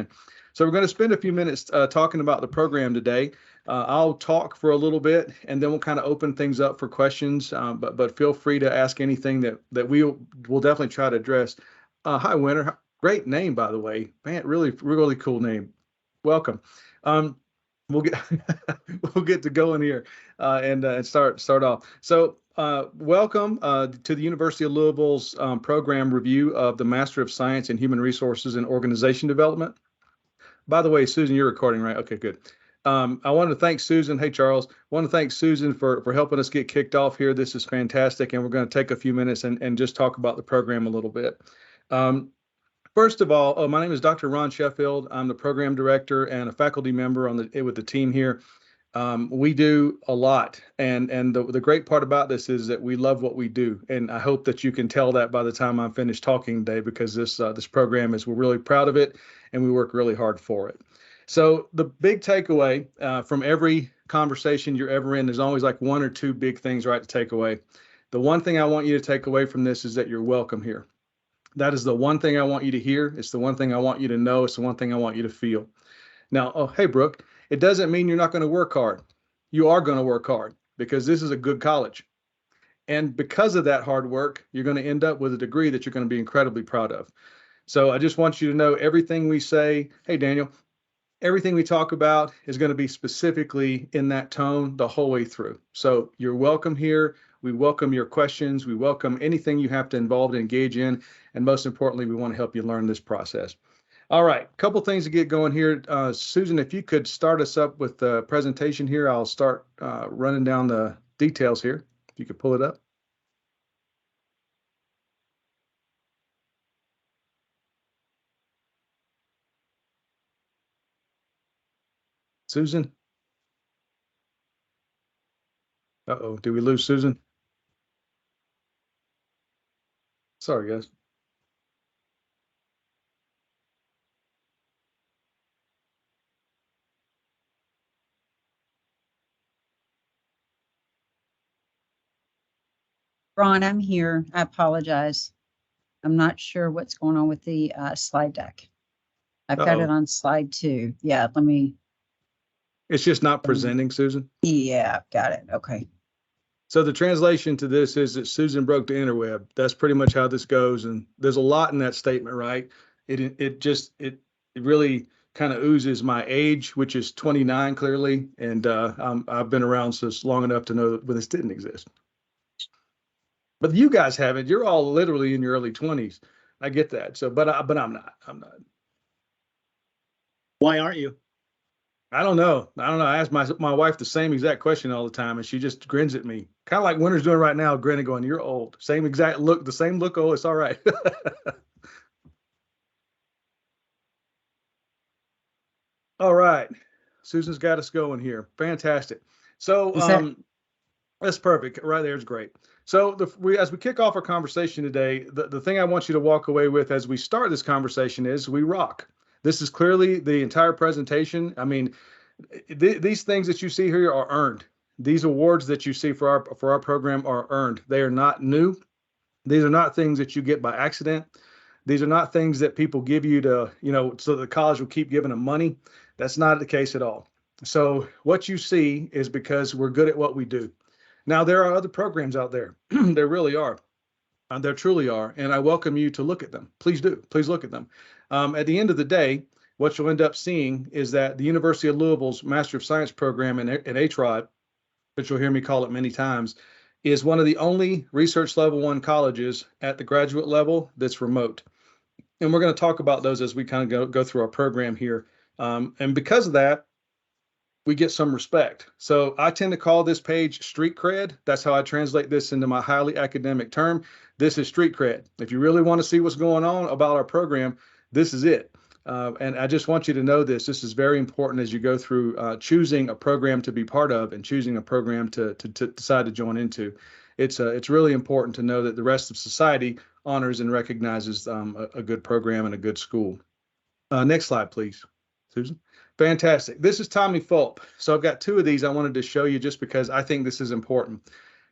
in. So we're going to spend a few minutes talking about the program today. I'll talk for a little bit, and then we'll kind of open things up for questions. But feel free to ask anything that we'll definitely try to address. Hi, Winter. Great name, by the way. Man, really cool name. Welcome. We'll get we'll get to going here and start off. So welcome to the University of Louisville's program review of the Master of Science in Human Resources and Organization Development. By the way, Susan, you're recording, right? Okay, good. I want to thank Susan. Hey, Charles. I want to thank Susan for helping us get kicked off here. This is fantastic, and we're going to take a few minutes and just talk about the program a little bit. First of all, my name is Dr. Ron Sheffield. I'm the program director and a faculty member with the team here. We do a lot, and the great part about this is that we love what we do, and I hope that you can tell that by the time I'm finished talking today, because this program we're really proud of it, and we work really hard for it. So the big takeaway from every conversation you're ever in, there's always like one or two big things, right, to take away. The one thing I want you to take away from this is that you're welcome here. That is the one thing I want you to hear. It's the one thing I want you to know. It's the one thing I want you to feel. Now, oh, hey, Brooke, it doesn't mean you're not going to work hard. You are going to work hard because this is a good college. And because of that hard work, you're going to end up with a degree that you're going to be incredibly proud of. So I just want you to know everything we say, hey, Daniel, everything we talk about is going to be specifically in that tone the whole way through. So you're welcome here. We welcome your questions. We welcome anything you have to involve and engage in. And most importantly, we want to help you learn this process. All right, a couple things to get going here. Susan, if you could start us up with the presentation here, I'll start running down the details here. If you could pull it up. Susan? Uh-oh, did we lose Susan? Sorry, guys. Ron, I'm here. I apologize. I'm not sure what's going on with the slide deck. I've got it on slide 2. Yeah, let me. It's just not presenting, Susan? Yeah, got it. Okay. So the translation to this is that Susan broke the interweb. That's pretty much how this goes. And there's a lot in that statement, right? It really kind of oozes my age, which is 29 clearly. And I've been around since long enough to know that this didn't exist. But you guys haven't. You're all literally in your early 20s. I get that. So, but I'm not. Why aren't you? I don't know. I ask my wife the same exact question all the time, and she just grins at me. Kind of like Winter's doing right now, grinning, going, "You're old." Same exact look, the same look. Oh, it's all right. All right. Susan's got us going here. Fantastic. So that's perfect. Right there is great. So as we kick off our conversation today, the thing I want you to walk away with as we start this conversation is we rock. This is clearly the entire presentation. I mean, these things that you see here are earned. These awards that you see for our program are earned. They are not new. These are not things that you get by accident. These are not things that people give you to, so the college will keep giving them money. That's not the case at all. So what you see is because we're good at what we do. Now, there are other programs out there. There really are. There truly are. And I welcome you to look at them. Please do. Please look at them. At the end of the day, what you'll end up seeing is that the University of Louisville's Master of Science program in HROD, which you'll hear me call it many times, is one of the only research level 1 colleges at the graduate level that's remote. And we're going to talk about those as we kind of go through our program here. And because of that, we get some respect. So I tend to call this page street cred. That's how I translate this into my highly academic term. This is street cred. If you really want to see what's going on about our program, this is it. And I just want you to know this. This is very important as you go through choosing a program to be part of and choosing a program to decide to join into. It's really important to know that the rest of society honors and recognizes a good program and a good school. Next slide, please, Susan. Fantastic. This is Tommy Fulp. So I've got 2 of these I wanted to show you just because I think this is important.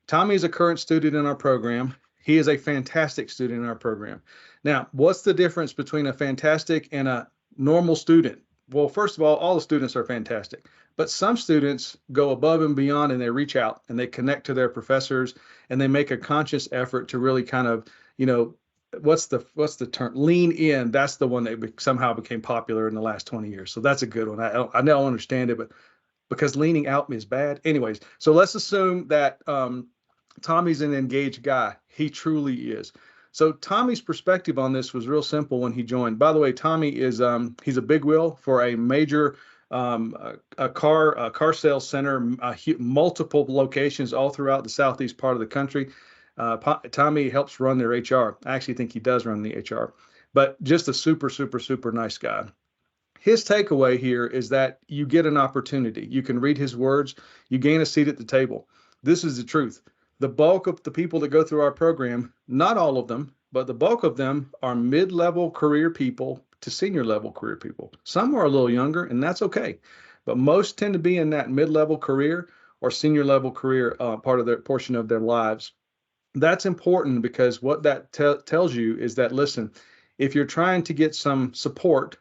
Tommy is a current student in our program. He is a fantastic student in our program. Now, what's the difference between a fantastic and a normal student. Well, first of all the students are fantastic, but some students go above and beyond and they reach out and they connect to their professors and they make a conscious effort to really kind of, you know, what's the term? Lean in. That's the one that somehow became popular in the last 20 years. So that's a good one. I don't understand it, but because leaning out is bad. Anyways, so let's assume that Tommy's an engaged guy. He truly is. So Tommy's perspective on this was real simple when he joined. By the way, Tommy is he's a big wheel for a major a car sales center, multiple locations all throughout the southeast part of the country. Tommy helps run their HR. I actually think he does run the HR, but just a super, super, super nice guy. His takeaway here is that you get an opportunity. You can read his words. You gain a seat at the table. This is the truth. The bulk of the people that go through our program, not all of them, but the bulk of them are mid-level career people to senior level career people. Some are a little younger, and that's okay. But most tend to be in that mid-level career or senior level career part of their portion of their lives. That's important because what that tells you is that, listen, if you're trying to get some support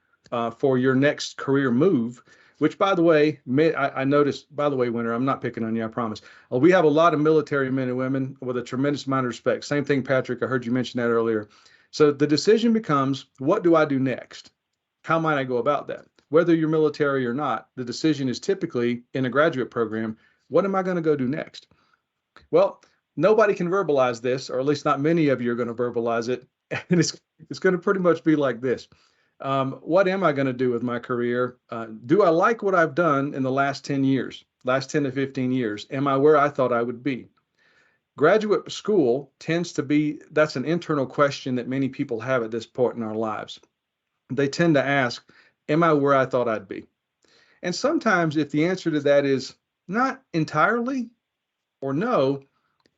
for your next career move, which, by the way, I noticed, by the way, Winter, I'm not picking on you, I promise. We have a lot of military men and women with a tremendous amount of respect. Same thing, Patrick, I heard you mention that earlier. So the decision becomes, what do I do next? How might I go about that? Whether you're military or not, the decision is typically in a graduate program, what am I going to go do next? Well, nobody can verbalize this, or at least not many of you are going to verbalize it. And it's going to pretty much be like this. What am I going to do with my career? Do I like what I've done in the last 10 years, last 10 to 15 years? Am I where I thought I would be? Graduate school tends to be, that's an internal question that many people have at this point in our lives. They tend to ask, am I where I thought I'd be? And sometimes if the answer to that is not entirely or no,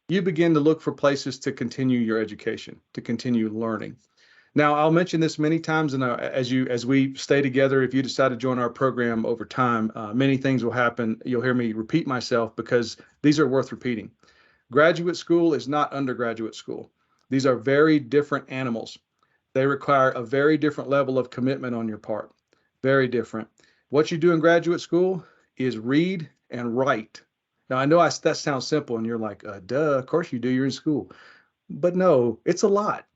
you begin to look for places to continue your education, to continue learning. Now, I'll mention this many times, and as we stay together, if you decide to join our program over time, many things will happen. You'll hear me repeat myself because these are worth repeating. Graduate school is not undergraduate school. These are very different animals. They require a very different level of commitment on your part. Very different. What you do in graduate school is read and write. Now, I know that sounds simple, and you're like, duh, of course you do, you're in school. But no, it's a lot.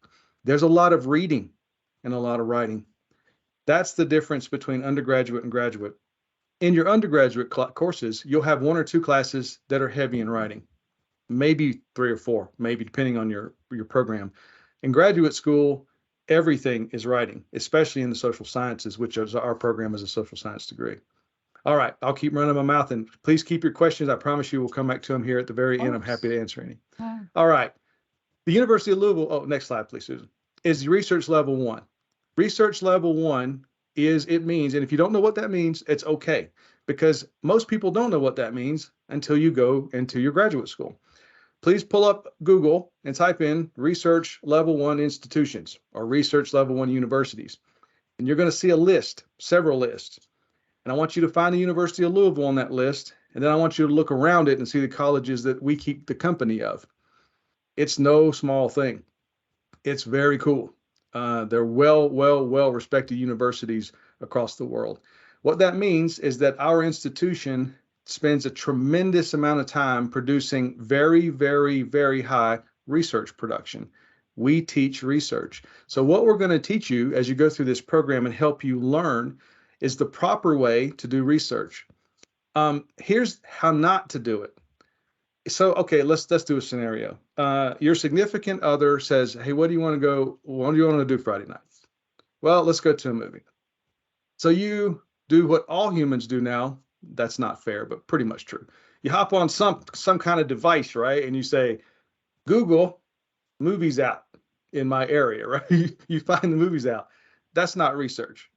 There's a lot of reading and a lot of writing. That's the difference between undergraduate and graduate. In your undergraduate courses, you'll have 1 or 2 classes that are heavy in writing, maybe 3 or 4, maybe depending on your program. In graduate school, everything is writing, especially in the social sciences, which is our program is a social science degree. All right, I'll keep running my mouth, and please keep your questions. I promise you we'll come back to them here at the very end. I'm happy to answer any. All right. The University of Louisville, oh, next slide, please, Susan, is research level 1. Research level 1 means, and if you don't know what that means, it's okay, because most people don't know what that means until you go into your graduate school. Please pull up Google and type in research level 1 institutions or research level 1 universities. And you're going to see a list, several lists. And I want you to find the University of Louisville on that list. And then I want you to look around it and see the colleges that we keep the company of. It's no small thing. It's very cool. They're well respected universities across the world. What that means is that our institution spends a tremendous amount of time producing very, very, very high research production. We teach research. So what we're going to teach you as you go through this program and help you learn is the proper way to do research. Here's how not to do it. So, okay, let's do a scenario. Your significant other says, hey, what do you want to do Friday night? Well, let's go to a movie. So you do what all humans do now. That's not fair, but pretty much true. You hop on some kind of device, right? And you say, Google, movies out in my area, right? You find the movies out. That's not research.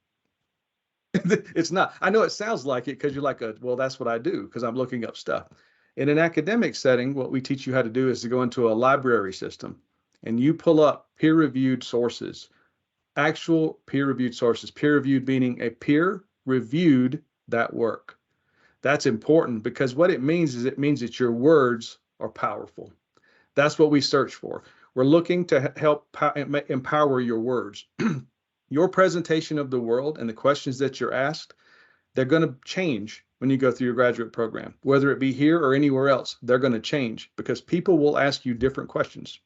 It's not. I know it sounds like it because you're like, well, that's what I do because I'm looking up stuff. In an academic setting, what we teach you how to do is to go into a library system and you pull up peer-reviewed sources, actual peer-reviewed sources, peer-reviewed meaning a peer reviewed that work. That's important because what it means is it means that your words are powerful. That's what we search for. We're looking to help empower your words. Your presentation of the world and the questions that you're asked, they're going to change when you go through your graduate program, whether it be here or anywhere else. They're going to change because people will ask you different questions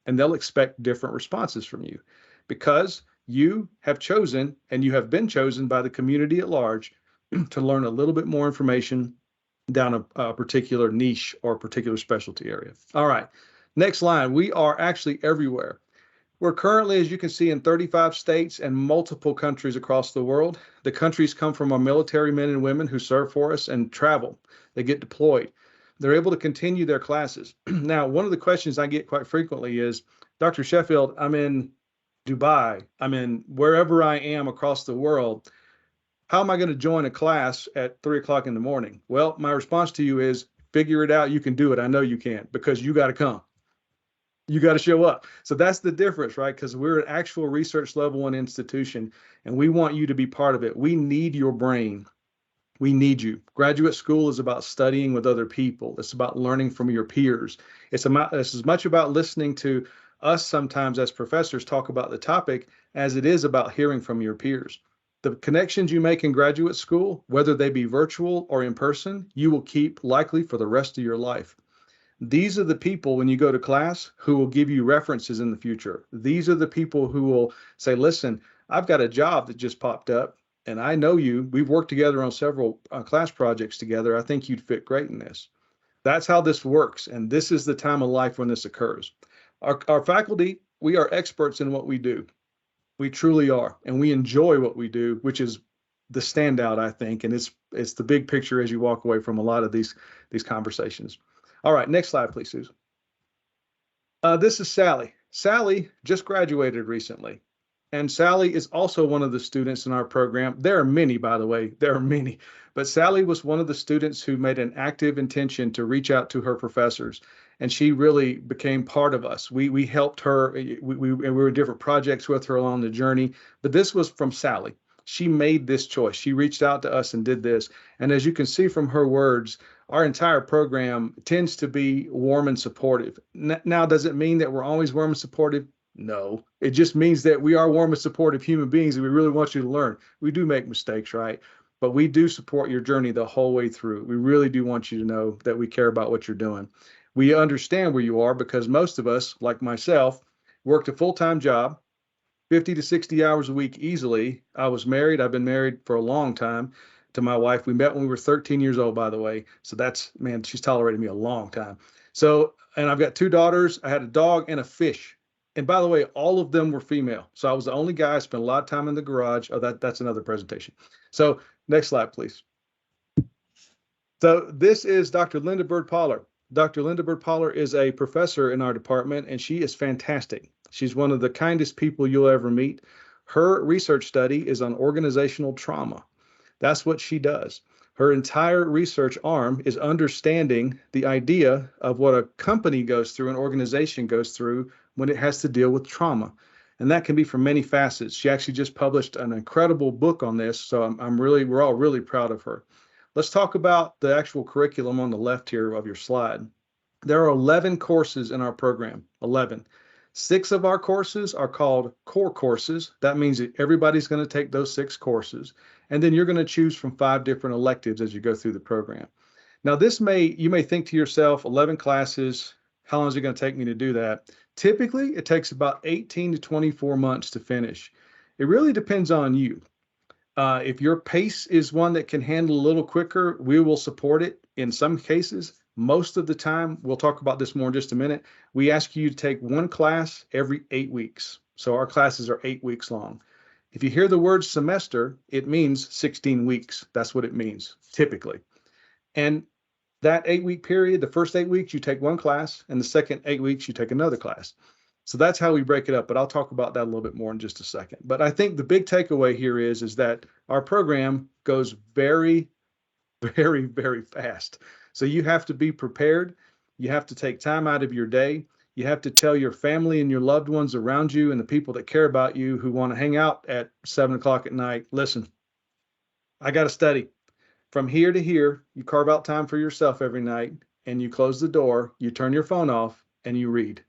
and they'll expect different responses from you because you have chosen and you have been chosen by the community at large to learn a little bit more information down a particular niche or particular specialty area. All right, next line. We are actually everywhere. We're currently, as you can see, in 35 states and multiple countries across the world. The countries come from our military men and women who serve for us and travel. They get deployed. They're able to continue their classes. Now, one of the questions I get quite frequently is, Dr. Sheffield, I'm in Dubai, I'm in wherever I am across the world. How am I going to join a class at 3 o'clock in the morning? Well, my response to you is figure it out. You can do it. I know you can because you got to come. You got to show up. So that's the difference, right? Because we're an actual research level one institution and we want you to be part of it. We need your brain. We need you. Graduate school is about studying with other people. It's about learning from your peers. It's as much about listening to us sometimes as professors talk about the topic as it is about hearing from your peers. The connections you make in graduate school, whether they be virtual or in person, you will keep likely for the rest of your life. These are the people, when you go to class, who will give you references in the future. These are the people who will say, listen, I've got a job that just popped up and I know you. We've worked together on several class projects together. I think you'd fit great in this. That's how this works. And this is the time of life when this occurs. Our faculty, we are experts in what we do. We truly are. And we enjoy what we do, which is the standout, I think. And it's the big picture as you walk away from a lot of these conversations. All right, next slide, please, Susan. This is Sally. Sally just graduated recently. And Sally is also one of the students in our program. There are many, by the way, there are many. But Sally was one of the students who made an active intention to reach out to her professors. And she really became part of us. We helped her. We were in different projects with her along the journey. But this was from Sally. She made this choice. She reached out to us and did this. And as you can see from her words, our entire program tends to be warm and supportive. Now, does it mean that we're always warm and supportive? No, it just means that we are warm and supportive human beings and we really want you to learn. We do make mistakes, right? But we do support your journey the whole way through. We really do want you to know that we care about what you're doing. We understand where you are because most of us, like myself, worked a full-time job, 50 to 60 hours a week easily. I was married. I've been married for a long time to my wife. We met when we were 13 years old, by the way. So that's, man, she's tolerated me a long time. So, and I've got 2 daughters. I had a dog and a fish. And by the way, all of them were female. So I was the only guy. I spent a lot of time in the garage. Oh, that's another presentation. So next slide, please. So this is Dr. Linda Bird-Poller. Dr. Linda Bird-Poller is a professor in our department, and she is fantastic. She's one of the kindest people you'll ever meet. Her research study is on organizational trauma. That's what she does. Her entire research arm is understanding the idea of what a company goes through, an organization goes through when it has to deal with trauma. And that can be from many facets. She actually just published an incredible book on this. So we're all really proud of her. Let's talk about the actual curriculum on the left here of your slide. There are 11 courses in our program, 11. 6 of our courses are called core courses. That means that everybody's going to take those 6 courses. And then you're going to choose from 5 different electives as you go through the program. Now, you may think to yourself, 11 classes, how long is it going to take me to do that? Typically, it takes about 18 to 24 months to finish. It really depends on you. If your pace is one that can handle a little quicker, we will support it. In some cases, most of the time, we'll talk about this more in just a minute, we ask you to take 1 class every 8 weeks. So our classes are 8 weeks long. If you hear the word semester, it means 16 weeks. That's what it means, typically. And that 8-week period, the first 8 weeks, you take 1 class, and the second 8 weeks, you take another class. So that's how we break it up, but I'll talk about that a little bit more in just a second. But I think the big takeaway here is that our program goes very, very, very fast. So you have to be prepared. You have to take time out of your day. You have to tell your family and your loved ones around you and the people that care about you who want to hang out at 7 o'clock at night. Listen, I got to study. From here to here, you carve out time for yourself every night and you close the door, you turn your phone off and you read.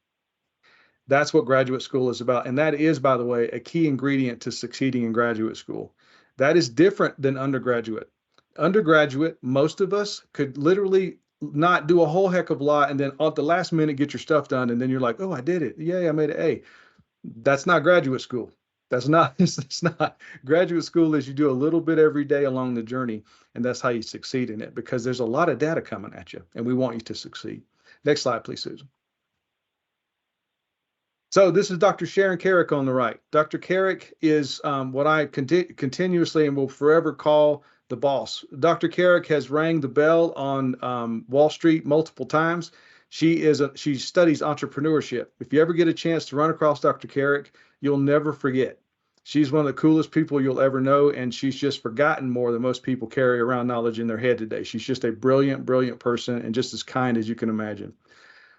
That's what graduate school is about. And that is, by the way, a key ingredient to succeeding in graduate school. That is different than undergraduate. Undergraduate, most of us could literally not do a whole heck of a lot and then at the last minute get your stuff done. And then you're like, oh, I did it. Yay, I made an A. That's not graduate school. That's not, it's not. Graduate school is you do a little bit every day along the journey, and that's how you succeed in it because there's a lot of data coming at you, and we want you to succeed. Next slide, please, Susan. So this is Dr. Sharon Carrick on the right. Dr. Carrick is what I continuously and will forever call the boss. Dr. Carrick has rang the bell on Wall Street multiple times. She studies entrepreneurship. If you ever get a chance to run across Dr. Carrick, you'll never forget. She's one of the coolest people you'll ever know, and she's just forgotten more than most people carry around knowledge in their head today. She's just a brilliant, brilliant person and just as kind as you can imagine.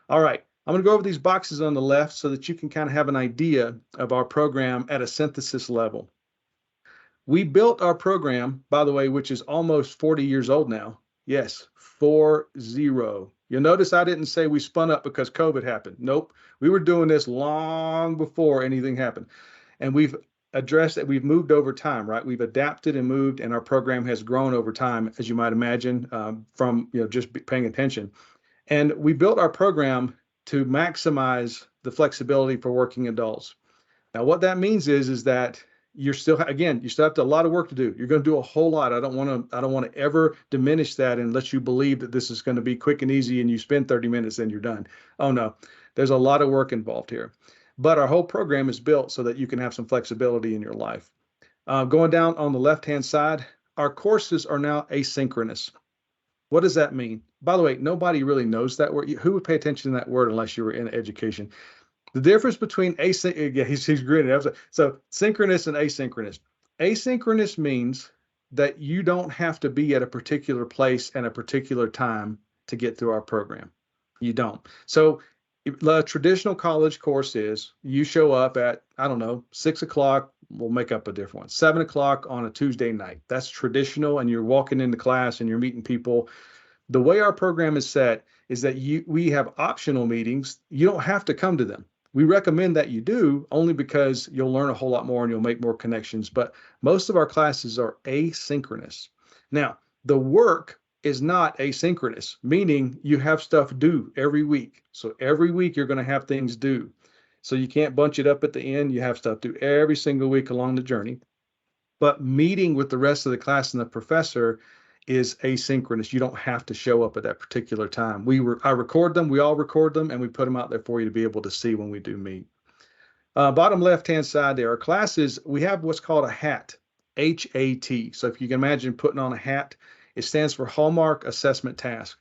All right. I'm going to go over these boxes on the left so that you can kind of have an idea of our program at a synthesis level. We built our program, by the way, which is almost 40 years old now. Yes, 40. You'll notice I didn't say we spun up because COVID happened. Nope. We were doing this long before anything happened. And we've addressed that. We've moved over time, right? We've adapted and moved, and our program has grown over time, as you might imagine, from just paying attention. And we built our program to maximize the flexibility for working adults. Now, what that means is that you still have a lot of work to do. You're going to do a whole lot. I don't want to ever diminish that and let you believe that this is going to be quick and easy and you spend 30 minutes and you're done. Oh no, there's a lot of work involved here. But our whole program is built so that you can have some flexibility in your life. Going down on the left-hand side, our courses are now asynchronous. What does that mean? By the way, nobody really knows that word. Who would pay attention to that word unless you were in education? The difference between he's grinning. So synchronous and asynchronous. Asynchronous means that you don't have to be at a particular place and a particular time to get through our program. You don't. So the traditional college course is you show up at, 6 o'clock. We'll make up a different one. 7 o'clock on a Tuesday night. That's traditional, and you're walking into class and you're meeting people. The way our program is set is that we have optional meetings. You don't have to come to them. We recommend that you do, only because you'll learn a whole lot more and you'll make more connections. But most of our classes are asynchronous. Now, the work is not asynchronous, meaning you have stuff due every week. So every week you're going to have things due. So you can't bunch it up at the end. You have stuff due every single week along the journey. But meeting with the rest of the class and the professor is asynchronous. You don't have to show up at that particular time. I record them, we all record them, and we put them out there for you to be able to see when we do meet. Bottom left-hand side there, our classes, we have what's called a HAT, H-A-T. So if you can imagine putting on a hat, it stands for Hallmark Assessment Task.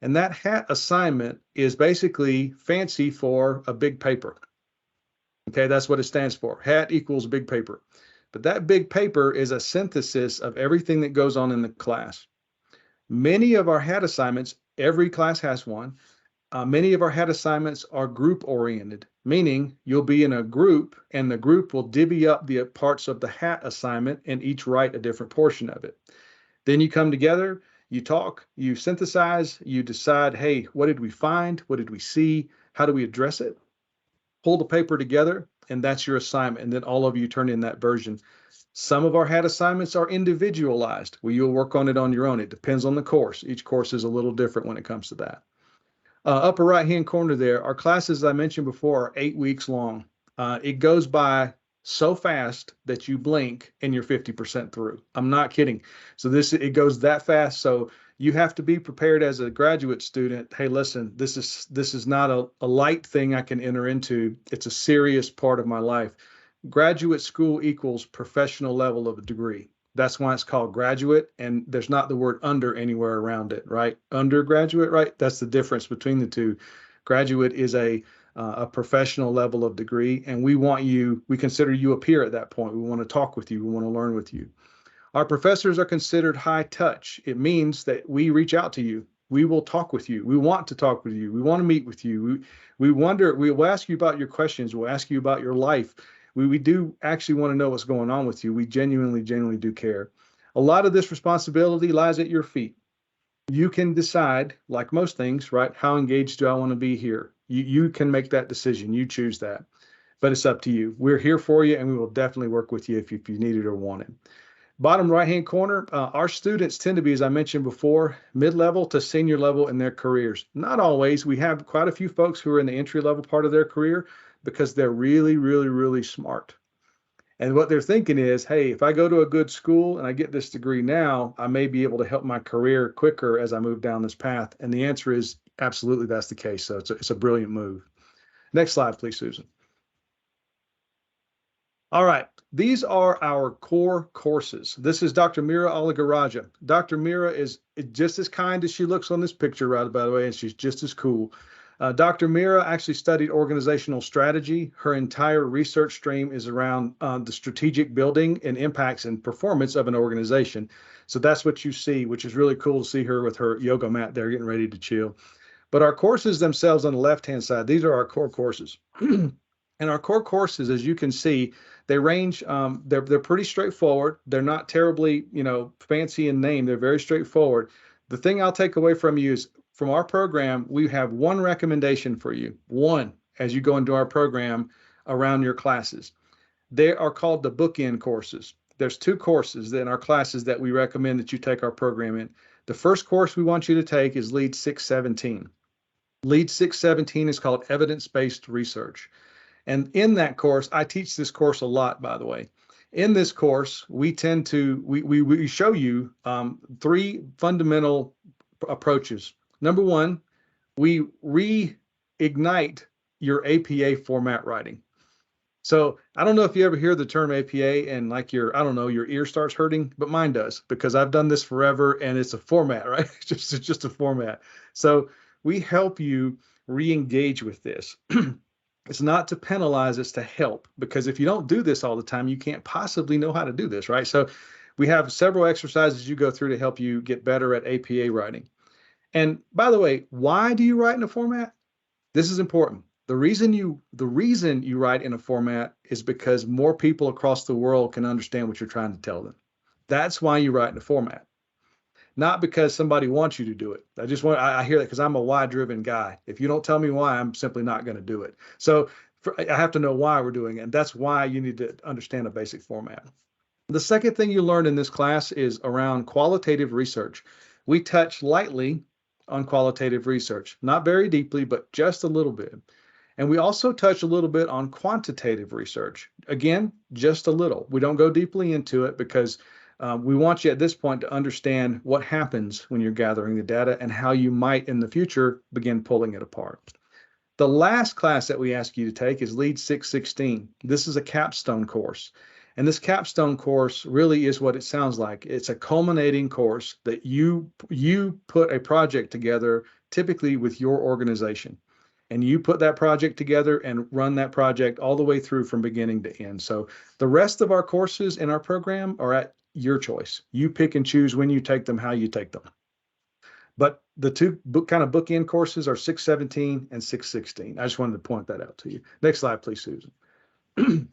And that HAT assignment is basically fancy for a big paper. Okay, that's what it stands for. HAT equals big paper. But that big paper is a synthesis of everything that goes on in the class. Many of our HAT assignments, every class has one. Many of our HAT assignments are group oriented, meaning you'll be in a group and the group will divvy up the parts of the HAT assignment and each write a different portion of it. Then you come together, you talk, you synthesize, you decide, hey, what did we find? What did we see? How do we address it? Pull the paper together, and that's your assignment. And then all of you turn in that version. Some of our HAT assignments are individualized, where you'll work on it on your own. It depends on the course. Each course is a little different when it comes to that. Upper right-hand corner there, our classes, as I mentioned before, are 8 weeks long. It goes by so fast that you blink and you're 50% through. I'm not kidding. So it goes that fast. So you have to be prepared as a graduate student. Hey, listen, this is not a light thing I can enter into. It's a serious part of my life. Graduate school equals professional level of a degree. That's why it's called graduate, and there's not the word under anywhere around it, right? Undergraduate, right? That's the difference between the two. Graduate is a professional level of degree, and we consider you a peer at that point. We want to talk with you. We want to learn with you. Our professors are considered high touch. It means that we reach out to you. We will talk with you. We want to talk with you. We want to meet with you. We will ask you about your questions. We'll ask you about your life. We do actually want to know what's going on with you. We genuinely do care. A lot of this responsibility lies at your feet. You can decide, like most things, right? How engaged do I want to be here? You can make that decision. You choose that, but it's up to you. We're here for you, and we will definitely work with you if you need it or want it. Bottom right-hand corner, our students tend to be, as I mentioned before, mid-level to senior level in their careers. Not always. We have quite a few folks who are in the entry-level part of their career because they're really, really, really smart. And what they're thinking is, hey, if I go to a good school and I get this degree now, I may be able to help my career quicker as I move down this path. And the answer is absolutely that's the case. So it's a brilliant move. Next slide, please, Susan. All right, these are our core courses. This is Dr. Mira Aligaraja. Dr. Mira is just as kind as she looks on this picture, right, by the way, and she's just as cool. Dr. Mira actually studied organizational strategy. Her entire research stream is around the strategic building and impacts and performance of an organization. So that's what you see, which is really cool to see her with her yoga mat there getting ready to chill. But our courses themselves on the left-hand side, these are our core courses. And our core courses, as you can see, they range, they're pretty straightforward. They're not terribly, fancy in name. They're very straightforward. The thing I'll take away from you is from our program, we have one recommendation for you, one, as you go into our program around your classes. They are called the bookend courses. There's two courses in our classes that we recommend that you take our program in. The first course we want you to take is Lead 617. Lead 617 is called Evidence-Based Research. And in that course, I teach this course a lot, by the way. In this course, we show you three fundamental approaches. Number one, we reignite your APA format writing. So I don't know if you ever hear the term APA and like your ear starts hurting, but mine does because I've done this forever and it's a format, right? It's just a format. So we help you re-engage with this. It's not to penalize, it's to help, because if you don't do this all the time, you can't possibly know how to do this, right? So we have several exercises you go through to help you get better at APA writing. And by the way, why do you write in a format? This is important. The reason you write in a format is because more people across the world can understand what you're trying to tell them. That's why you write in a format. Not because somebody wants you to do it. I hear that because I'm a why-driven guy. If you don't tell me why, I'm simply not going to do it. So I have to know why we're doing it. And that's why you need to understand a basic format. The second thing you learn in this class is around qualitative research. We touch lightly on qualitative research, not very deeply, but just a little bit. And we also touch a little bit on quantitative research. Again, just a little. We don't go deeply into it because we want you at this point to understand what happens when you're gathering the data and how you might in the future begin pulling it apart. The last class that we ask you to take is Lead 616. This is a capstone course. And this capstone course really is what it sounds like. It's a culminating course that you put a project together, typically with your organization. And you put that project together and run that project all the way through from beginning to end. So the rest of our courses in our program are at your choice. You pick and choose when you take them, how you take them. But the two kind of bookend courses are 617 and 616. I just wanted to point that out to you. Next slide, please, Susan.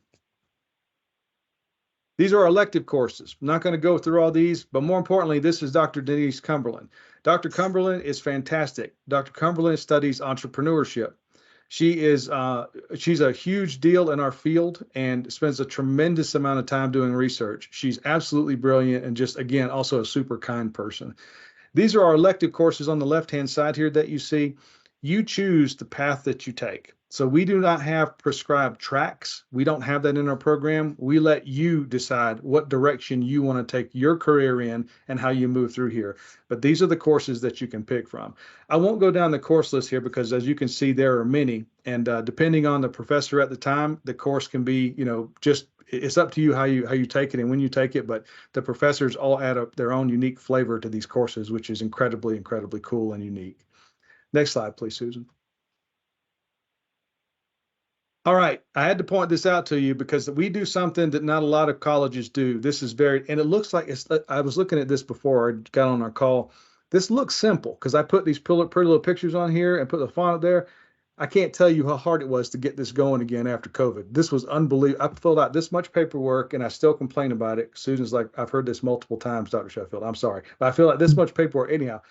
These are our elective courses. I'm not going to go through all these, but more importantly, this is Dr. Denise Cumberland. Dr. Cumberland is fantastic. Dr. Cumberland studies entrepreneurship. She's a huge deal in our field and spends a tremendous amount of time doing research. She's absolutely brilliant and just, again, also a super kind person. These are our elective courses on the left-hand side here that you see. You choose the path that you take. So we do not have prescribed tracks. We don't have that in our program. We let you decide what direction you want to take your career in and how you move through here. But these are the courses that you can pick from. I won't go down the course list here because, as you can see, there are many. And depending on the professor at the time, the course can be, it's up to you how you take it and when you take it. But the professors all add up their own unique flavor to these courses, which is incredibly, incredibly cool and unique. Next slide, please, Susan. All right, I had to point this out to you because we do something that not a lot of colleges do. This is and it looks like I was looking at this before I got on our call. This looks simple because I put these pretty little pictures on here and put the font up there. I can't tell you how hard it was to get this going again after COVID. This was unbelievable. I filled out this much paperwork and I still complain about it. Susan's like, I've heard this multiple times, Dr. Sheffield. I'm sorry, but I feel like this much paperwork. Anyhow,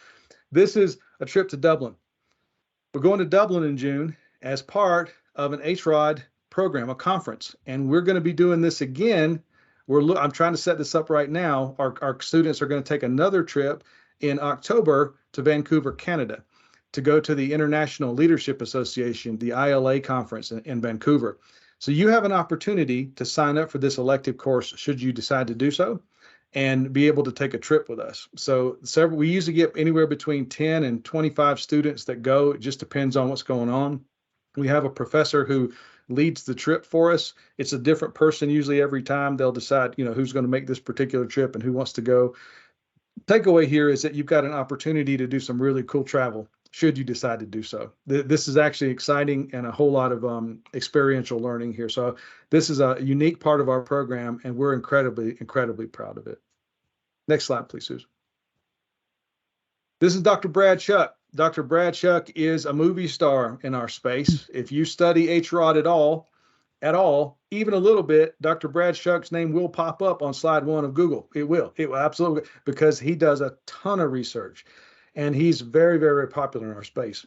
this is a trip to Dublin. We're going to Dublin in June. as part of an HROD program, a conference. And we're going to be doing this again. I'm trying to set this up right now. Our students are going to take another trip in October to Vancouver, Canada, to go to the International Leadership Association, the ILA conference in Vancouver. So you have an opportunity to sign up for this elective course should you decide to do so, and be able to take a trip with us. So we usually get anywhere between 10 and 25 students that go. It just depends on what's going on. We have a professor who leads the trip for us. It's a different person usually every time. They'll decide, who's going to make this particular trip and who wants to go. Takeaway here is that you've got an opportunity to do some really cool travel should you decide to do so. This is actually exciting and a whole lot of experiential learning here. So this is a unique part of our program, and we're incredibly, incredibly proud of it. Next slide, please, Susan. This is Dr. Brad Shuck. Dr. Brad Shuck is a movie star in our space. If you study HROD at all, even a little bit, Dr. Brad Shuck's name will pop up on slide 1 of Google. It will absolutely, because he does a ton of research, and he's very, very popular in our space.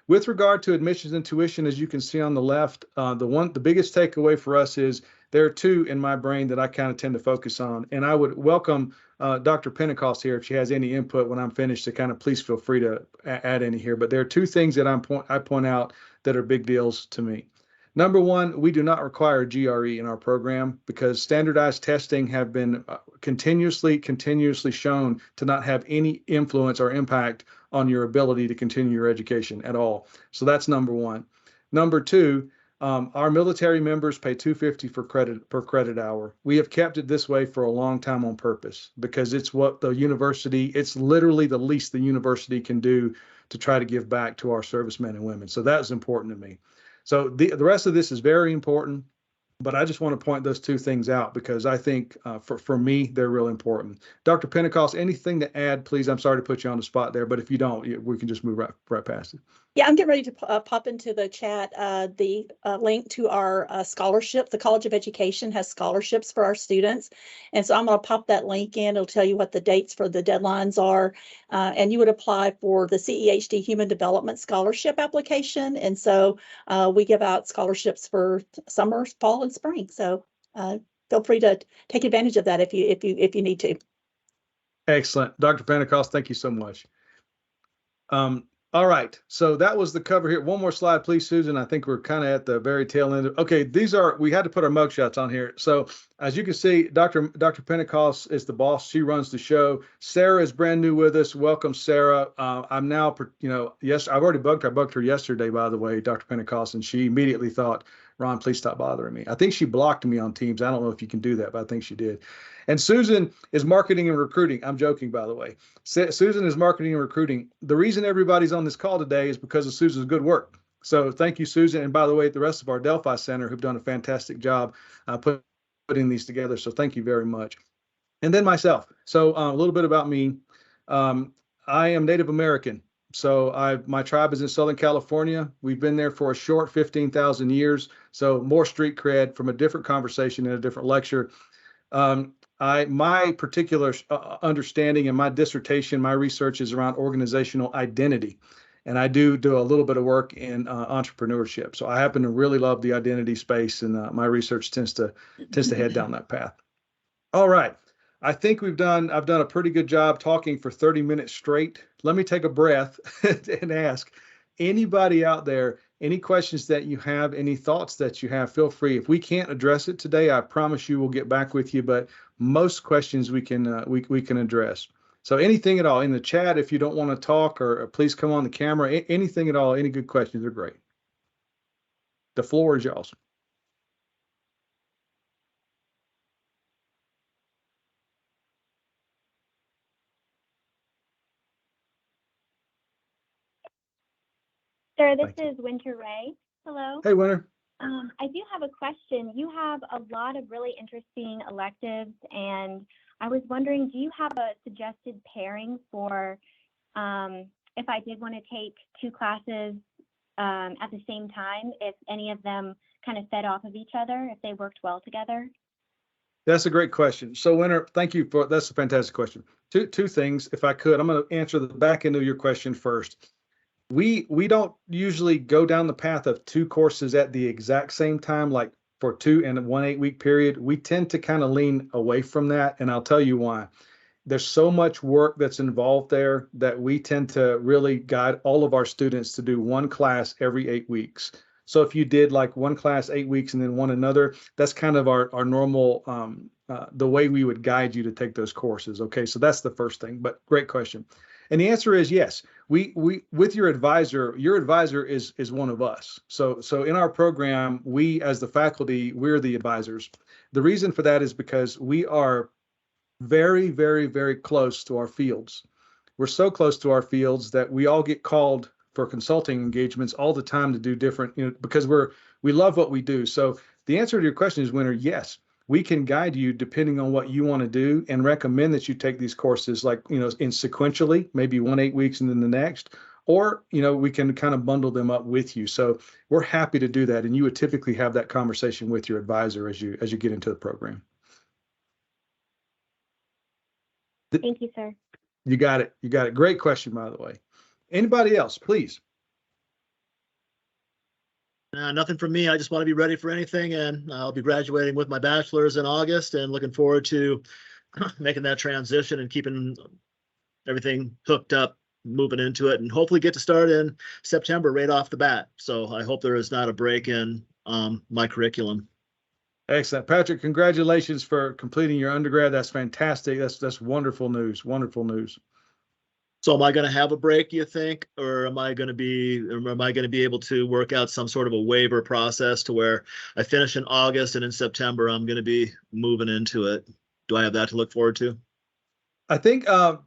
With regard to admissions and tuition, as you can see on the left, the biggest takeaway for us is there are two in my brain that I kind of tend to focus on, and I would welcome Dr. Pentecost here if she has any input when I'm finished to kind of please feel free to add any here. But there are two things that I point out that are big deals to me. Number one, we do not require GRE in our program because standardized testing have been continuously shown to not have any influence or impact on your ability to continue your education at all. So that's number one. Number two, our military members pay $250 per credit hour. We have kept it this way for a long time on purpose because it's it's literally the least the university can do to try to give back to our servicemen and women. So that's important to me. So the rest of this is very important, but I just want to point those two things out because I think for me, they're real important. Dr. Pentecost, anything to add, please? I'm sorry to put you on the spot there, but if you don't, we can just move right past it. Yeah, I'm getting ready to pop into the chat the link to our scholarship. The College of Education has scholarships for our students. And so I'm going to pop that link in. It'll tell you what the dates for the deadlines are. And you would apply for the CEHD Human Development Scholarship application. And so we give out scholarships for summer, fall, and spring. So feel free to take advantage of that if you need to. Excellent. Dr. Pentecost, thank you so much. All right, so that was the cover here. One more slide, please, Susan. I think we're kind of at the very tail end. Okay, we had to put our mugshots on here. So as you can see, Dr. Pentecost is the boss. She runs the show. Sarah is brand new with us. Welcome, Sarah. I'm now, yes, I've already bugged her. I bugged her yesterday, by the way, Dr. Pentecost, and she immediately thought, Ron, please stop bothering me. I think she blocked me on Teams. I don't know if you can do that, but I think she did. And Susan is marketing and recruiting. I'm joking, by the way. Susan is marketing and recruiting. The reason everybody's on this call today is because of Susan's good work. So thank you, Susan. And by the way, the rest of our Delphi Center who've done a fantastic job putting these together. So thank you very much. And then myself. So a little bit about me. I am Native American. So my tribe is in Southern California. We've been there for a short 15,000 years. So more street cred from a different conversation in a different lecture. My particular understanding and my dissertation, my research is around organizational identity. And I do a little bit of work in entrepreneurship. So I happen to really love the identity space, and my research tends to head down that path. All right. I think I've done a pretty good job talking for 30 minutes straight. Let me take a breath and ask anybody out there, any questions that you have, any thoughts that you have, feel free. If we can't address it today, I promise you we'll get back with you, but most questions we can address. So anything at all in the chat, if you don't want to talk, or please come on the camera, anything at all, any good questions are great. The floor is yours. Sir, this is Winter Ray. Hello. Hey, Winter. I do have a question. You have a lot of really interesting electives, and I was wondering, do you have a suggested pairing for if I did want to take two classes at the same time, if any of them kind of fed off of each other, if they worked well together? That's a great question. So Winter, thank you that's a fantastic question. Two things, if I could. I'm going to answer the back end of your question first. We don't usually go down the path of 2 courses at the exact same time, like for 2 and 1 8-week period. We tend to kind of lean away from that, and I'll tell you why. There's so much work that's involved there that we tend to really guide all of our students to do one class every 8 weeks. So if you did like one class 8 weeks and then one another, that's kind of our normal the way we would guide you to take those courses. Okay, so that's the first thing. But great question, and the answer is yes. We with your advisor is one of us. So in our program, we as the faculty, we're the advisors. The reason for that is because we are very, very, very close to our fields. We're so close to our fields that we all get called for consulting engagements all the time to do different, because we love what we do. So the answer to your question is, Winter, yes, we can guide you depending on what you want to do and recommend that you take these courses like, in sequentially, maybe 1 8 weeks and then the next, or, we can kind of bundle them up with you. So we're happy to do that. And you would typically have that conversation with your advisor as you get into the program. Thank you, sir. You got it. You got it. Great question, by the way. Anybody else, please? Nothing from me. I just want to be ready for anything, and I'll be graduating with my bachelor's in August and looking forward to making that transition and keeping everything hooked up, moving into it, and hopefully get to start in September right off the bat. So I hope there is not a break in my curriculum. Excellent. Patrick, congratulations for completing your undergrad. That's fantastic. That's wonderful news. Wonderful news. So am I going to have a break, do you think, or am I going to be able to work out some sort of a waiver process to where I finish in August and in September I'm going to be moving into it? Do I have that to look forward to? I think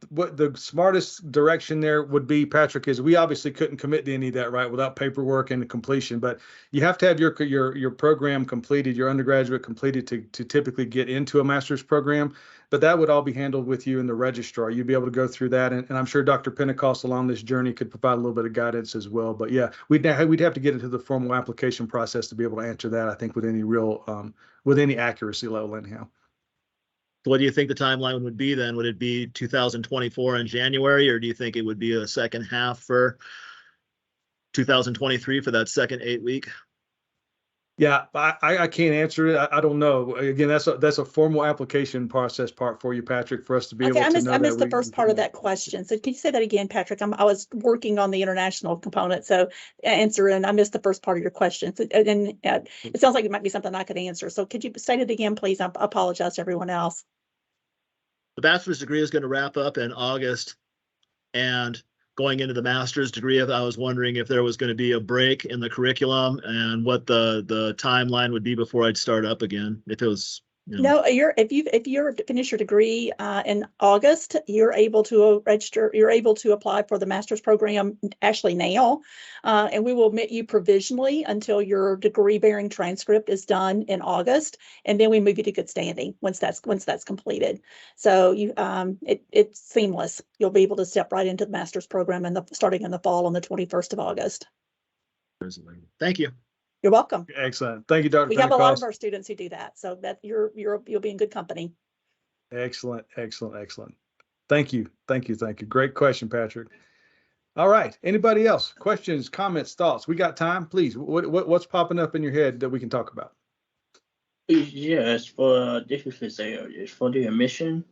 what the smartest direction there would be, Patrick, is we obviously couldn't commit to any of that, right, without paperwork and completion. But you have to have your program completed, your undergraduate completed to typically get into a master's program. But that would all be handled with you in the registrar. You'd be able to go through that, and I'm sure Dr. Pentecost along this journey could provide a little bit of guidance as well. But yeah, we'd have to get into the formal application process to be able to answer that, I think, with any accuracy level anyhow. What do you think the timeline would be then? Would it be 2024 in January, or do you think it would be a second half for 2023 for that second 8 week? Yeah, I can't answer it. I don't know. Again, that's a formal application process part for you, Patrick, for us to be able to know. I missed the first part of that question. So can you say that again, Patrick? I was working on the international component, so answer, and I missed the first part of your question. So, and it sounds like it might be something I could answer. So could you state it again, please? I apologize to everyone else. The bachelor's degree is going to wrap up in August, and going into the master's degree, I was wondering if there was going to be a break in the curriculum and what the timeline would be before I'd start up again. If it was, No, if you're finish your degree in August, you're able to register. You're able to apply for the master's program actually now, and we will admit you provisionally until your degree bearing transcript is done in August, and then we move you to good standing once that's completed. So it's seamless. You'll be able to step right into the master's program starting in the fall on the 21st of August. Thank you. You're welcome. Excellent. Thank you, Dr. We have a lot of our students who do that, so that you'll be in good company. Excellent. Thank you. Great question, Patrick. All right. Anybody else? Questions, comments, thoughts? We got time, please. What's popping up in your head that we can talk about? Yes, for this is for the admission.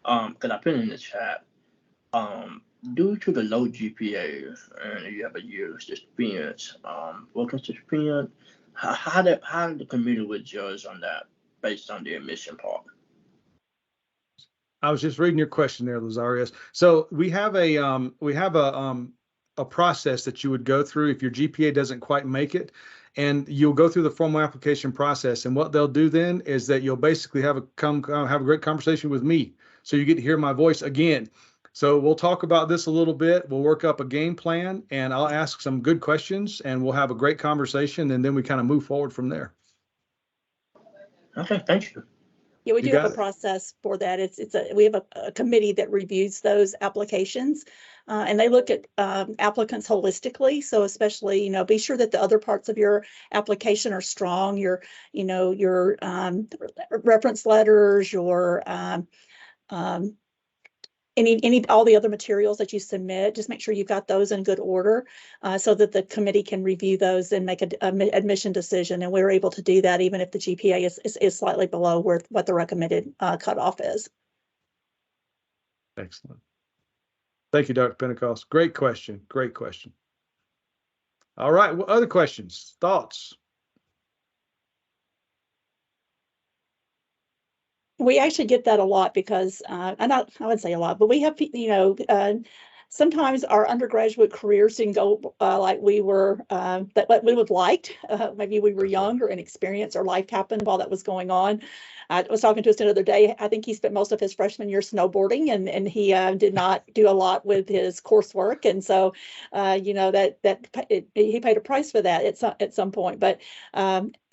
Because I put it in the chat. Due to the low GPA and you have a year's experience, working experience, how the committee would judge on that based on the admission part? I was just reading your question there, Lazarius. So we have a process that you would go through if your GPA doesn't quite make it, and you'll go through the formal application process. And what they'll do then is that you'll basically have a great conversation with me, so you get to hear my voice again. So we'll talk about this a little bit. We'll work up a game plan, and I'll ask some good questions, and we'll have a great conversation, and then we kind of move forward from there. Okay, thank you. Yeah, we do have a process for that. We have a committee that reviews those applications, and they look at applicants holistically. So especially, be sure that the other parts of your application are strong. Your reference letters, your all the other materials that you submit, just make sure you've got those in good order, so that the committee can review those and make a admission decision. And we're able to do that even if the GPA is slightly below what the recommended cutoff is. Excellent. Thank you, Dr. Pentecost. Great question. Great question. All right. What other questions, thoughts? We actually get that a lot because, I wouldn't say a lot, but we have, sometimes our undergraduate careers didn't go like we were, that we would liked. Maybe we were young or inexperienced, or life happened while that was going on. I was talking to a student the other day. I think he spent most of his freshman year snowboarding, and he did not do a lot with his coursework, and so he paid a price for that at some point. But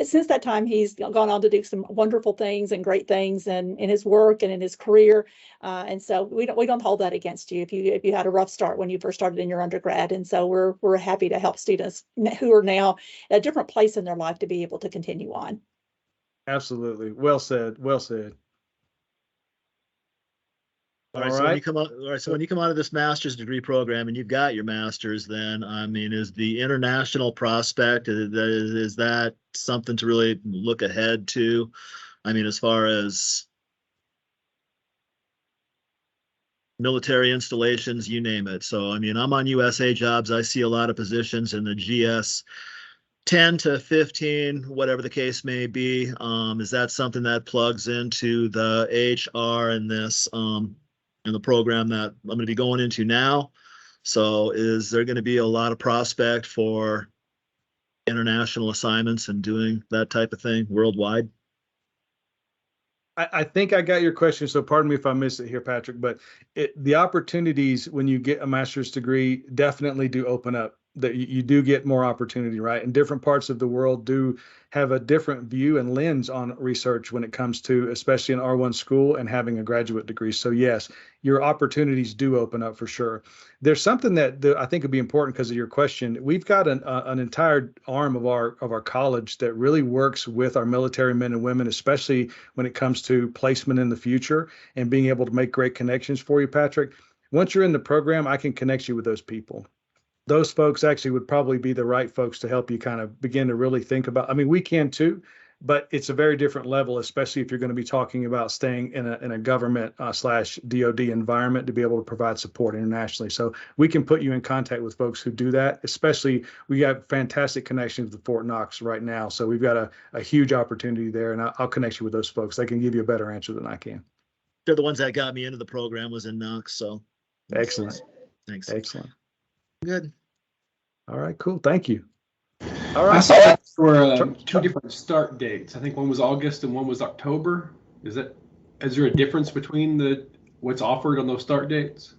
since that time, he's gone on to do some wonderful things and great things in his work and in his career. And so we don't hold that against you if you had a rough start when you first started in your undergrad. And so we're happy to help students who are now at a different place in their life to be able to continue on. Absolutely. Well said. Well said. All right. So when you come out of this master's degree program and you've got your master's, then I mean, is the international prospect, is that something to really look ahead to? I mean, as far as military installations, you name it. So, I mean, I'm on USA Jobs. I see a lot of positions in the GS 10 to 15, whatever the case may be. Is that something that plugs into the HR and this, in the program that I'm going to be going into now? So is there going to be a lot of prospect for international assignments and doing that type of thing worldwide? I think I got your question, so pardon me if I missed it here, Patrick, but the opportunities when you get a master's degree definitely do open up. That you do get more opportunity, right? And different parts of the world do have a different view and lens on research when it comes to, especially an R1 school and having a graduate degree. So yes, your opportunities do open up for sure. There's something that I think would be important because of your question. We've got an entire arm of our college that really works with our military men and women, especially when it comes to placement in the future and being able to make great connections for you, Patrick. Once you're in the program, I can connect you with those people. Those folks actually would probably be the right folks to help you kind of begin to really think about. I mean, we can too, but it's a very different level, especially if you're going to be talking about staying in a government / DOD environment to be able to provide support internationally. So we can put you in contact with folks who do that, especially we have fantastic connections with Fort Knox right now. So we've got a huge opportunity there, and I'll connect you with those folks. They can give you a better answer than I can. They're the ones that got me into the program, was in Knox. So excellent. Thanks. Excellent. Good. All right, cool. Thank you. All right. I saw that for two different start dates. I think one was August and one was October. Is there a difference between what's offered on those start dates?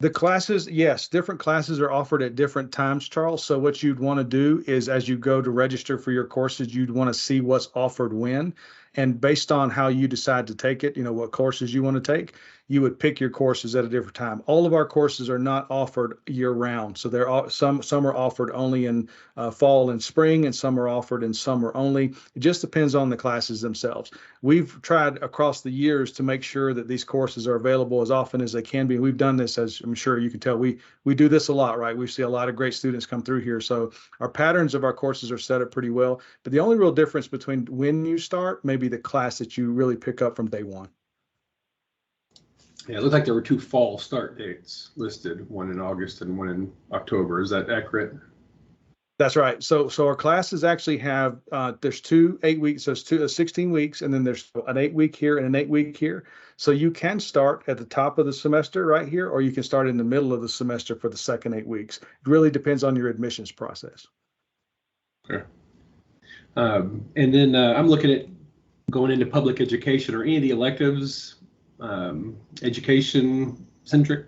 The classes, yes, different classes are offered at different times, Charles. So what you'd want to do is as you go to register for your courses, you'd want to see what's offered when. And based on how you decide to take it, what courses you want to take, you would pick your courses at a different time. All of our courses are not offered year round. So some are offered only in fall and spring, and some are offered in summer only. It just depends on the classes themselves. We've tried across the years to make sure that these courses are available as often as they can be. We've done this, as I'm sure you can tell, we do this a lot, right? We see a lot of great students come through here. So our patterns of our courses are set up pretty well. But the only real difference between when you start may be the class that you really pick up from day one. Yeah, it looked like there were two fall start dates listed, one in August and one in October. Is that accurate? That's right. So our classes actually have, there's 2 8 weeks, so it's 16 weeks, and then there's an 8 week here and an 8 week here. So you can start at the top of the semester right here, or you can start in the middle of the semester for the second 8 weeks. It really depends on your admissions process. Okay. And then I'm looking at going into public education. Are any of the electives education centric?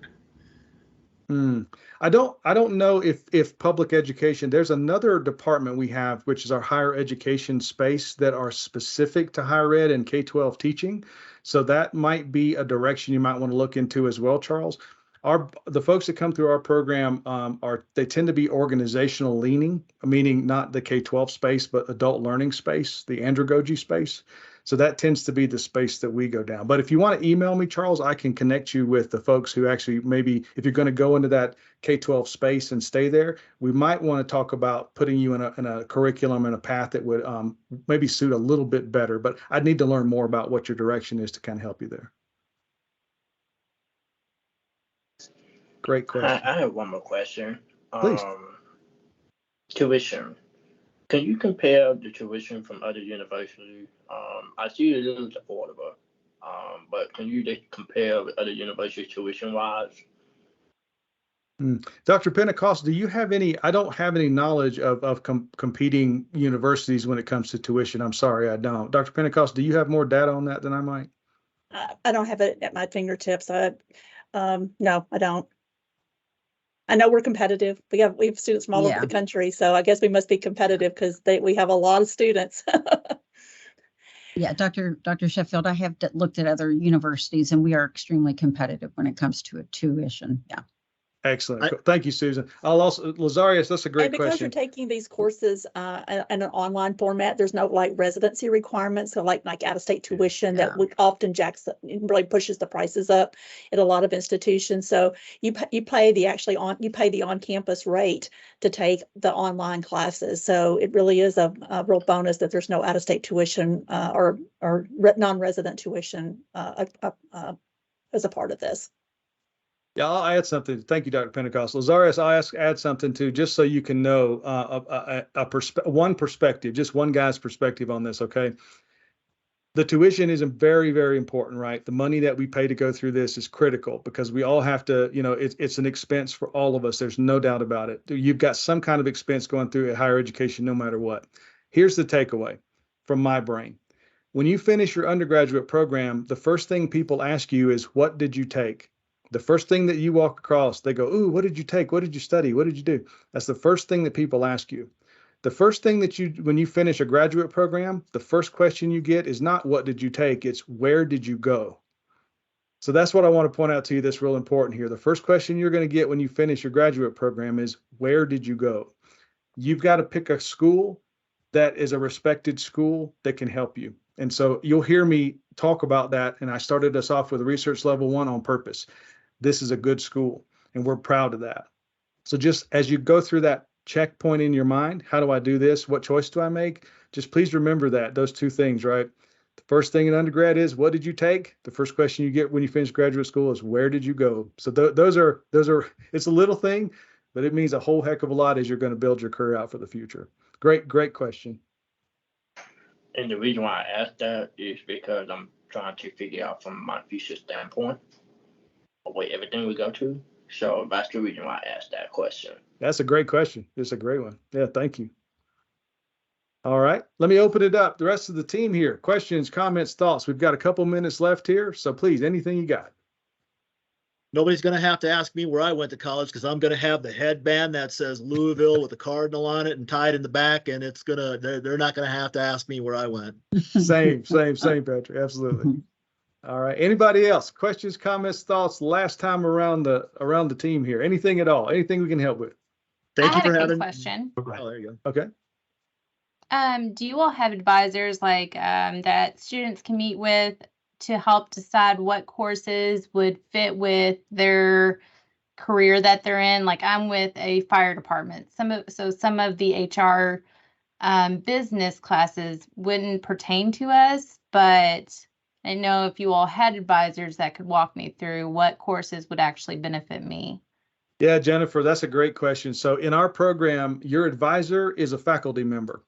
I don't know if public education, there's another department we have, which is our higher education space, that are specific to higher ed and K-12 teaching. So that might be a direction you might want to look into as well, Charles. The folks that come through our program they tend to be organizational leaning, meaning not the K-12 space, but adult learning space, the andragogy space. So that tends to be the space that we go down. But if you want to email me, Charles, I can connect you with the folks who actually, maybe if you're going to go into that K-12 space and stay there, we might want to talk about putting you in a curriculum and a path that would maybe suit a little bit better. But I'd need to learn more about what your direction is to kind of help you there. Great question. I have one more question. Please. Tuition. Can you compare the tuition from other universities? I see it is affordable, but can you just compare with other universities tuition-wise? Dr. Pentecost, do you have any? I don't have any knowledge of competing universities when it comes to tuition. I'm sorry, I don't. Dr. Pentecost, do you have more data on that than I might? I don't have it at my fingertips. No, I don't. I know we're competitive. We have students from all over the country, so I guess we must be competitive because we have a lot of students. Yeah, Dr. Sheffield, I have looked at other universities, and we are extremely competitive when it comes to a tuition. Yeah. Excellent. Thank you, Susan. I'll also, Lazarius, that's a great because question. you're taking these courses in an online format, there's no like residency requirements. So like out-of-state tuition that often really pushes the prices up at a lot of institutions. So you pay the on-campus rate to take the online classes. So it really is a real bonus that there's no out-of-state tuition or non-resident tuition as a part of this. Yeah, I'll add something. Thank you, Dr. Pentecost. Lazarius, I'll add something too, just so you can know one perspective, just one guy's perspective on this, okay? The tuition is very, very important, right? The money that we pay to go through this is critical because we all have to, it's an expense for all of us. There's no doubt about it. You've got some kind of expense going through at higher education, no matter what. Here's the takeaway from my brain. When you finish your undergraduate program, the first thing people ask you is, what did you take? The first thing that you walk across, they go, ooh, what did you take? What did you study? What did you do? That's the first thing that people ask you. The first thing that when you finish a graduate program, the first question you get is not what did you take? It's where did you go? So that's what I want to point out to you that's real important here. The first question you're going to get when you finish your graduate program is where did you go? You've got to pick a school that is a respected school that can help you. And so you'll hear me talk about that. And I started us off with a research level 1 on purpose. This is a good school, and we're proud of that. So just as you go through that checkpoint in your mind, how do I do this? What choice do I make? Just please remember those two things, right? The first thing in undergrad is, what did you take? The first question you get when you finish graduate school is, where did you go? So those are, it's a little thing, but it means a whole heck of a lot as you're going to build your career out for the future. Great question. And the reason why I asked that is because I'm trying to figure out from my future standpoint where everything we go to. So that's the reason why I asked that question. That's a great question. It's a great one. Yeah, thank you. All right, let me open it up. The rest of the team here, questions, comments, thoughts. We've got a couple minutes left here. So please, anything you got. Nobody's going to have to ask me where I went to college because I'm going to have the headband that says Louisville with a cardinal on it and tied in the back. And they're not going to have to ask me where I went. Same, Patrick. Absolutely. All right. Anybody else? Questions, comments, thoughts? Last time around the team here. Anything at all? Anything we can help with? Thank you for having. Question. Oh, there you go. Okay. Do you all have advisors that students can meet with to help decide what courses would fit with their career that they're in? Like I'm with a fire department. Some of the HR business classes wouldn't pertain to us, but I know if you all had advisors that could walk me through what courses would actually benefit me. Yeah, Jennifer, that's a great question. So in our program, your advisor is a faculty member.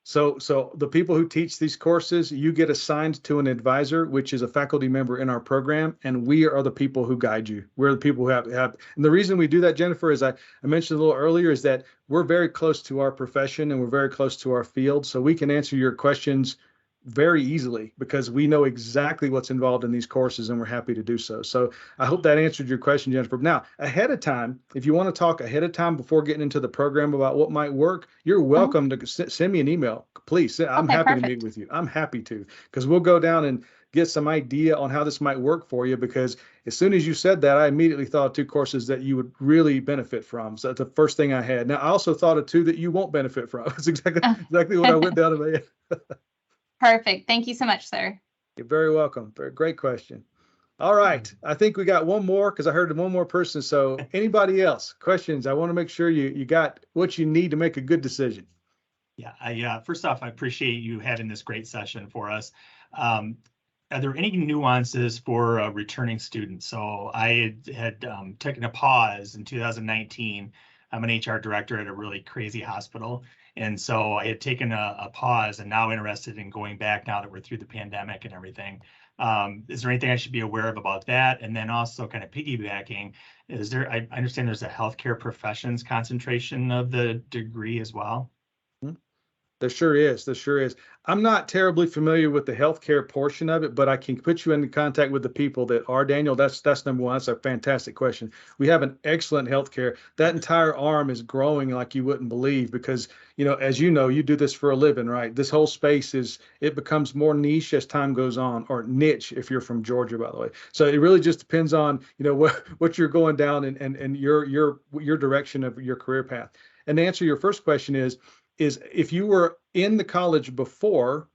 So the people who teach these courses, you get assigned to an advisor, which is a faculty member in our program, and we are the people who guide you. We're the people who have, and the reason we do that, Jennifer, as I mentioned a little earlier, is that we're very close to our profession and we're very close to our field. So we can answer your questions very easily because we know exactly what's involved in these courses and we're happy to do so. So I hope that answered your question, Jennifer. Now, ahead of time, if you want to talk ahead of time before getting into the program about what might work, you're welcome to send me an email. Please, I'm happy to meet with you. I'm happy to, because we'll go down and get some idea on how this might work for you, because as soon as you said that, I immediately thought of 2 courses that you would really benefit from. So that's the first thing I had. Now, I also thought of 2 that you won't benefit from. That's exactly what I went down to my head. Perfect. Thank you so much, sir. You're very welcome. Very great question. All right. I think we got one more because I heard one more person. So anybody else? Questions? I want to make sure you got what you need to make a good decision. Yeah, first off, I appreciate you having this great session for us. Are there any nuances for returning students? So I had taken a pause in 2019. I'm an HR director at a really crazy hospital. And so I had taken a pause and now interested in going back now that we're through the pandemic and everything. Is there anything I should be aware of about that? And then also kind of piggybacking, I understand there's a healthcare professions concentration of the degree as well. There sure is. There sure is. I'm not terribly familiar with the healthcare portion of it, but I can put you into contact with the people that are, Daniel. That's number one. That's a fantastic question. We have an excellent healthcare. That entire arm is growing like you wouldn't believe because, as you know, you do this for a living, right? This whole space it becomes more niche as time goes on, or niche if you're from Georgia, by the way. So it really just depends on, what you're going down and your direction of your career path. And to answer your first question is if you were in the college before,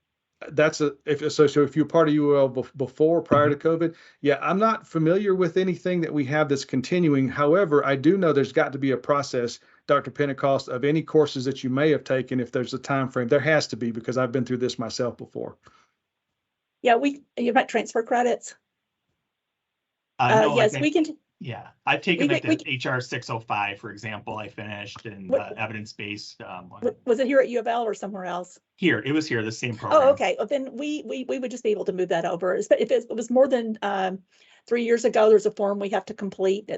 so if you're part of UofL before, prior to COVID, yeah, I'm not familiar with anything that we have that's continuing. However, I do know there's got to be a process, Dr. Pentecost, of any courses that you may have taken. If there's a time frame, there has to be, because I've been through this myself before. Yeah, you might transfer credits. No, yes, we can. Yeah, I've taken the HR 605, for example. I finished and evidence-based. Was it here at UofL or somewhere else? Here, it was here, the same program. Oh, okay. Well, then we would just be able to move that over. If it was more than 3 years ago, there's a form we have to complete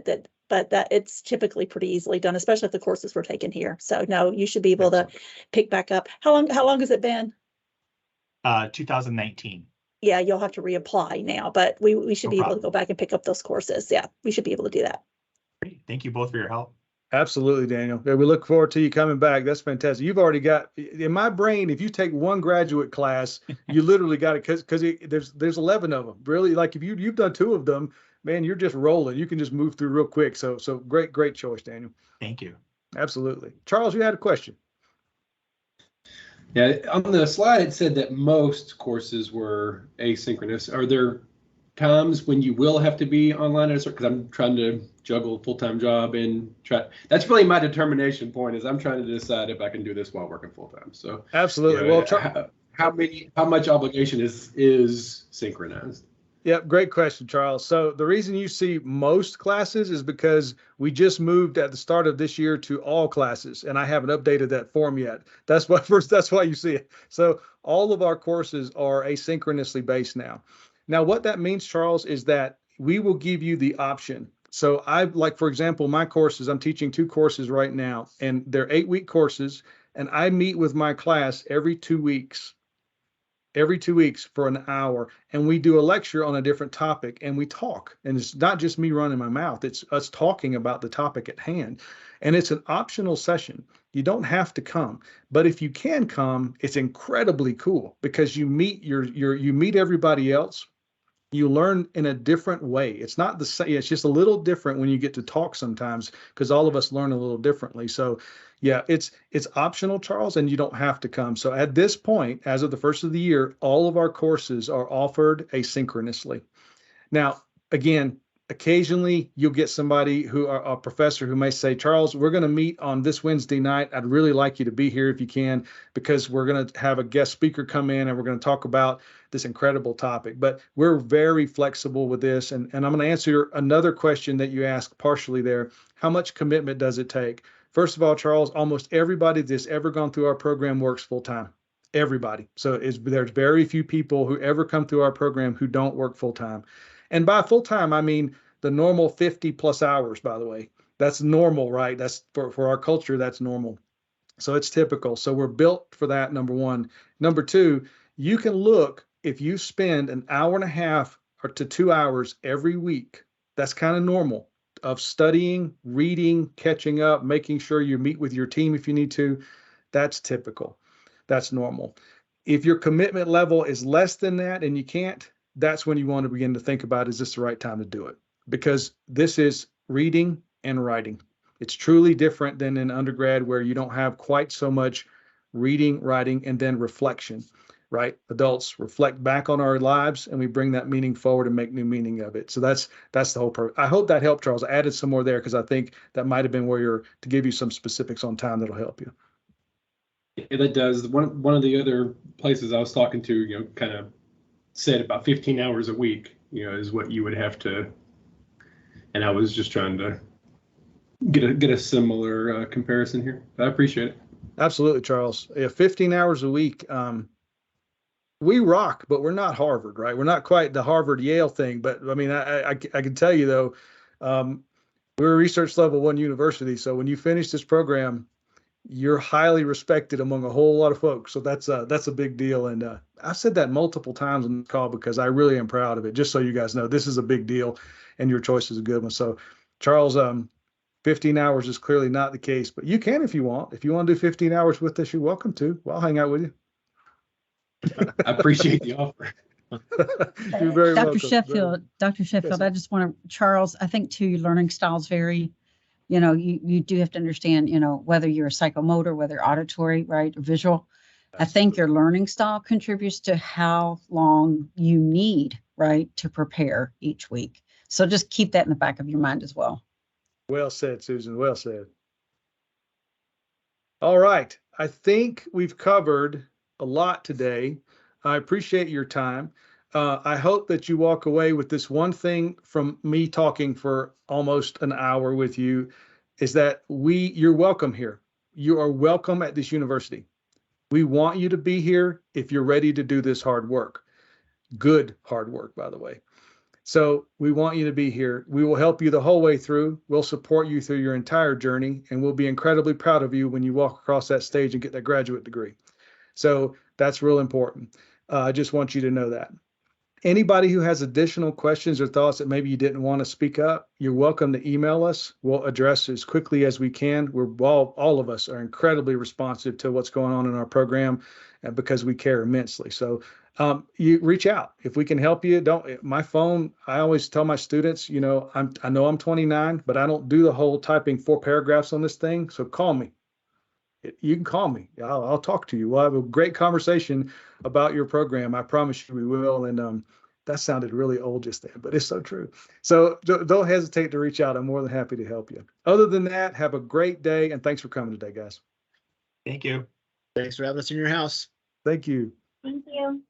but it's typically pretty easily done, especially if the courses were taken here. So no, you should be able to pick back up. How long has it been? 2019. Yeah, you'll have to reapply now, but we should be able to go back and pick up those courses. Yeah, we should be able to do that. Great. Thank you both for your help. Absolutely, Daniel. We look forward to you coming back. That's fantastic. You've already got, in my brain, if you take one graduate class, you literally got it because there's 11 of them. Really, like if you've done 2 of them, man, you're just rolling. You can just move through real quick. So great choice, Daniel. Thank you. Absolutely. Charles, you had a question. Yeah, on the slide, it said that most courses were asynchronous. Are there times when you will have to be online? Because I'm trying to juggle a full-time job and that's really my determination point, is I'm trying to decide if I can do this while working full-time. So absolutely. How much obligation is synchronized? Yep, great question, Charles. So the reason you see most classes is because we just moved at the start of this year to all classes, and I haven't updated that form yet. That's why you see it. So all of our courses are asynchronously based now. Now, what that means, Charles, is that we will give you the option. So for example, my courses, I'm teaching 2 courses right now, and they're 8-week courses, and I meet with my class every 2 weeks. Every 2 weeks for an hour, and we do a lecture on a different topic, and we talk. And it's not just me running my mouth, it's us talking about the topic at hand. And it's an optional session. You don't have to come, but if you can come, it's incredibly cool because you meet you meet everybody else. You learn in a different way. It's not the same. It's just a little different when you get to talk sometimes, because all of us learn a little differently. So yeah, it's optional, Charles, and you don't have to come. So at this point, as of the first of the year, all of our courses are offered asynchronously. Now, again, occasionally you'll get somebody a professor who may say, Charles, we're going to meet on this Wednesday night. I'd really like you to be here if you can, because we're going to have a guest speaker come in and we're going to talk about this incredible topic. But we're very flexible with this. And I'm going to answer another question that you asked partially there. How much commitment does it take? First of all, Charles, almost everybody that's ever gone through our program works full time. Everybody. So there's very few people who ever come through our program who don't work full time. And by full time, I mean the normal 50 plus hours, by the way. That's normal, right? That's for our culture, that's normal. So it's typical. So we're built for that, number one. Number two, you can look, if you spend an hour and a half or to 2 hours every week, that's kind of normal, of studying, reading, catching up, making sure you meet with your team if you need to. That's typical. That's normal. If your commitment level is less than that and you can't, that's when you want to begin to think about, is this the right time to do it? Because this is reading and writing. It's truly different than in undergrad, where you don't have quite so much reading, writing, and then reflection. right? Adults reflect back on our lives and we bring that meaning forward and make new meaning of it. So that's the whole I hope that helped, Charles. I added some more there because I think that might have been where you're to give you some specifics on time that'll help you. Yeah, that does. One of the other places I was talking to, kind of said about 15 hours a week, is what you would have to. And I was just trying to get a similar comparison here. But I appreciate it. Absolutely, Charles. Yeah, 15 hours a week. We rock, but we're not Harvard, right? We're not quite the Harvard Yale thing. But I mean, I can tell you though, we're a research level 1 university. So when you finish this program, you're highly respected among a whole lot of folks. So that's a big deal. And I've said that multiple times on the call because I really am proud of it. Just so you guys know, this is a big deal and your choice is a good one. So Charles, 15 hours is clearly not the case, but you can if you want. If you want to do 15 hours with us, you're welcome to. Well, I'll hang out with you. I appreciate the offer. You're very welcome. Dr. Sheffield, I just want to, Charles, I think too, your learning styles vary. You do have to understand, whether you're a psychomotor, whether auditory, right, or visual. I think your learning style contributes to how long you need, right, to prepare each week. So just keep that in the back of your mind as well. Well said, Susan. Well said. All right. I think we've covered a lot today. I appreciate your time. I hope that you walk away with this one thing from me talking for almost an hour with you is that you're welcome here. You are welcome at this university. We want you to be here if you're ready to do this hard work. Good hard work, by the way. So we want you to be here. We will help you the whole way through. We'll support you through your entire journey, and we'll be incredibly proud of you when you walk across that stage and get that graduate degree. So that's real important. I just want you to know that. Anybody who has additional questions or thoughts that maybe you didn't want to speak up, you're welcome to email us. We'll address as quickly as we can. We're all of us are incredibly responsive to what's going on in our program because we care immensely. So you reach out if we can help you. My phone, I always tell my students, I know I'm 29, but I don't do the whole typing 4 paragraphs on this thing. So call me. You can call me. I'll talk to you. We'll have a great conversation about your program. I promise you we will. And that sounded really old just then, but it's so true. So don't hesitate to reach out. I'm more than happy to help you. Other than that, have a great day. And thanks for coming today, guys. Thank you. Thanks for having us in your house. Thank you. Thank you.